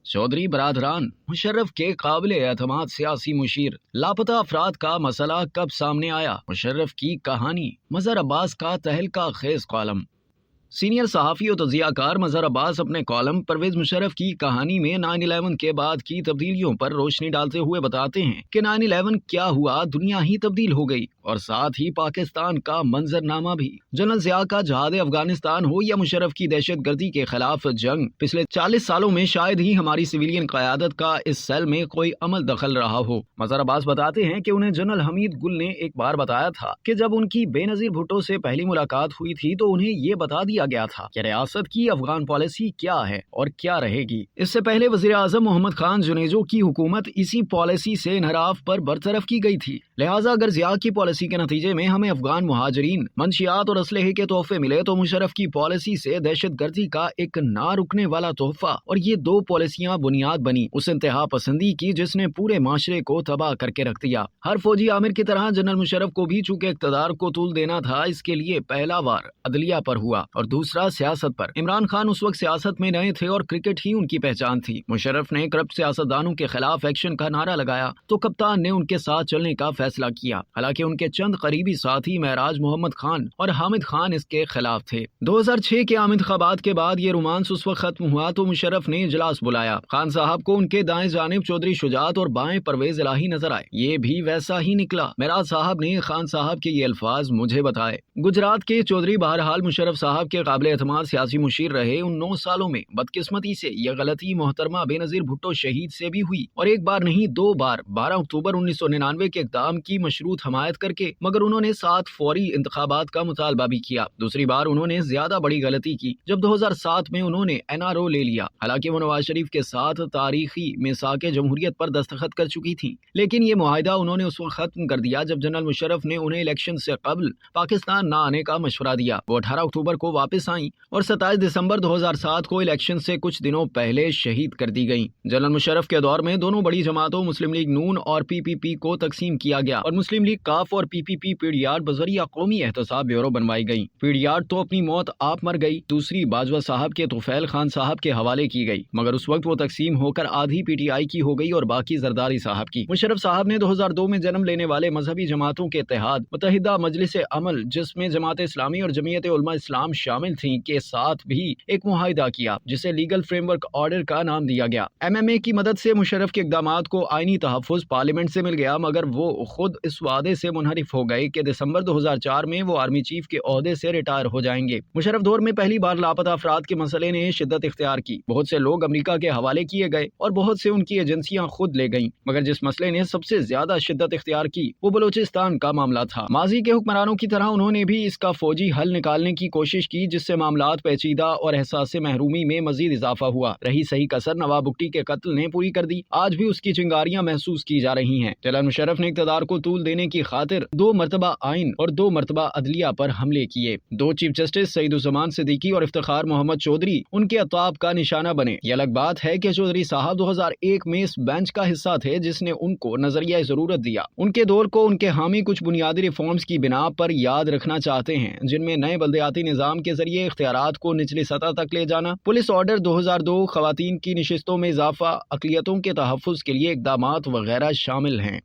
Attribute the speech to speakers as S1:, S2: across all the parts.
S1: चौधरी बरादरान मुशर्रफ के काबिल एतमाद सियासी मुशीर। लापता अफराद का मसला कब सामने आया, मुशर्रफ की कहानी। मजहर अब्बास का तहलका खेज कॉलम। सीनियर सहाफ़ी और तजियाकार मजहर अब्बास अपने कॉलम परवेज मुशर्रफ की कहानी में 9/11 के बाद की तब्दीलियों पर रोशनी डालते हुए बताते हैं कि 9/11 क्या हुआ, दुनिया ही तब्दील हो गई और साथ ही पाकिस्तान का मंजरनामा भी। जनरल ज़िया का जहाद अफगानिस्तान हो या मुशर्रफ की दहशतगर्दी के खिलाफ जंग, पिछले 40 सालों में शायद ही हमारी सिविलियन क़यादत का इस सेल में कोई अमल दखल रहा हो। मजहर अब्बास बताते हैं कि उन्हें जनरल हमीद गुल ने एक बार बताया था कि जब उनकी बेनज़ीर भुट्टो से पहली मुलाकात हुई थी तो उन्हें ये बता दिया गया था कि रियासत की अफगान पॉलिसी क्या है और क्या रहेगी। इससे पहले वज़ीर आज़म मोहम्मद खान जुनेजो की हुकूमत इसी पॉलिसी से इनहराफ पर बरतरफ की गई थी। लिहाजा अगर ज़िया की पॉलिसी के नतीजे में हमें अफगान मुहाजिरीन, मंशियात और असलहे के तोहफे मिले तो मुशर्रफ की पॉलिसी से दहशतगर्दी का एक ना रुकने वाला तोहफा। और ये दो पॉलिसियां बुनियाद बनी उस इंतहा पसंदी की जिसने पूरे माशरे को तबाह करके रख दिया। हर फौजी आमिर की तरह जनरल मुशर्रफ को भी चूंकि इक़्तिदार को तूल देना था, इसके लिए पहला वार अदलिया पर हुआ और दूसरा सियासत पर। इमरान खान उस वक्त सियासत में नए थे और क्रिकेट ही उनकी पहचान थी। मुशर्रफ ने करप्ट सियासतदानों के खिलाफ एक्शन का नारा लगाया तो कप्तान ने उनके साथ चलने का फैसला किया। हालांकि उनके चंद करीबी साथी महराज मोहम्मद खान और हामिद खान इसके खिलाफ थे। 2006 के आम इंतखाबात के बाद ये रोमांस उस वक्त खत्म हुआ तो मुशर्रफ ने इजलास बुलाया। खान साहब को उनके दाएं जानिब चौधरी शुजात और बाएं परवेज इलाही नजर आए। ये भी वैसा ही निकला। महराज साहब ने खान साहब के ये अल्फाज मुझे बताए। गुजरात के चौधरी बहरहाल मुशर्रफ साहब के काबिल एतमाद सियासी मुशीर रहे। उन 9 सालों में बदकिस्मती से यह गलती मोहतरमा बेनजीर भुट्टो शहीद से भी हुई और एक बार नहीं 2 बार 12 अक्टूबर 1999 के इक़दाम की मशरूत हमायत करके, मगर उन्होंने साथ फौरी इंतखाबात का मुतालबा भी किया। दूसरी बार उन्होंने ज्यादा बड़ी गलती की जब 2007 में उन्होंने NRO ले लिया। हालांकि वो नवाज शरीफ के साथ तारीखी मिसाके जमहूरियत पर दस्तखत कर चुकी थी, लेकिन ये मुआहिदा उन्होंने उस वक्त खत्म कर दिया जब जनरल मुशर्रफ ने उन्हें इलेक्शन से कबल पाकिस्तान न आने का मशवरा दिया। वो 18 अक्टूबर को वापस आई और 27 दिसंबर 2007 को इलेक्शन से कुछ दिनों पहले शहीद कर दी गई। जनरल मुशर्रफ के दौर में दोनों बड़ी जमातों मुस्लिम लीग नून और PPP को तकसीम किया गया और मुस्लिम लीग काफ और PPP पीडीआर बजरिया कौमी एहतसाब ब्यूरो बनवाई गई। पीडीआर तो अपनी मौत आप मर गई, दूसरी बाजवा साहब के तुफैल खान साहब के हवाले की गई, मगर उस वक्त वो तकसीम होकर आधी PTI की हो गई और बाकी जरदारी साहब की। मुशर्रफ साहब ने 2002 में जन्म लेने वाले मजहबी जमातों के इत्तेहाद मुत्तहिदा मजलिस अमल, जिसमें जमात इस्लामी और जमीयत उलमा इस्लाम शामिल थी, के साथ भी एक मुआहिदा किया जिसे लीगल फ्रेमवर्क ऑर्डर का नाम दिया गया। MMA की मदद से मुशर्रफ के इक़दामात को आईनी तहफ़्फ़ुज़ पार्लियामेंट से मिल गया, मगर वो खुद इस वादे से मुनहरिफ हो गए कि दिसंबर 2004 में वो आर्मी चीफ के ओहदे से रिटायर हो जाएंगे। मुशर्रफ दौर में पहली बार लापता अफराद के मसले ने शिद्दत इख्तियार की। बहुत से लोग अमेरिका के हवाले किए गए और बहुत से उनकी एजेंसियां खुद ले गईं, मगर जिस मसले ने सबसे ज्यादा शिद्दत इख्तियार की वो बलोचिस्तान का मामला था। माजी के हुक्मरानों की तरह उन्होंने भी इसका फौजी हल निकालने की कोशिश की, जिससे मामलात पेचीदा और एहसास महरूमी में मजीद इजाफा हुआ। रही सही कसर नवाब भुट्टी के कत्ल ने पूरी कर दी। आज भी उसकी चिंगारियां महसूस की जा रही हैं। जनरल मुशर्रफ ने इक़्तिदार को तूल देने की खातिर 2 मरतबा आइन और 2 मरतबा अदलिया पर हमले किए। 2 चीफ जस्टिस सईदुज़्ज़मान सिद्दीकी और इफ्तिखार मोहम्मद चौधरी उनके अताब का निशाना बने। ये अलग बात है कि चौधरी साहब 2001 में इस बेंच का हिस्सा थे जिसने उनको नजरिया जरूरत दिया। उनके दौर को उनके हामी कुछ बुनियादी रिफॉर्म्स की बिना पर याद रखना चाहते हैं, जिनमें नए बल्दियाती निज़ाम के जरिए इख्तियारात को निचली सतह तक ले जाना, पुलिस ऑर्डर 2002, खवातीन की निशिस्तों में इजाफा, अक़लियतों के तहफ़्फ़ुज़ के लिए इक़दामात वगैरह शामिल हैं।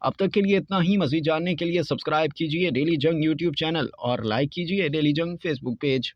S1: अब तक के लिए इतना ही। मज़ीद जानने के लिए सब्सक्राइब कीजिए डेली जंग YouTube चैनल और लाइक कीजिए डेली जंग Facebook पेज।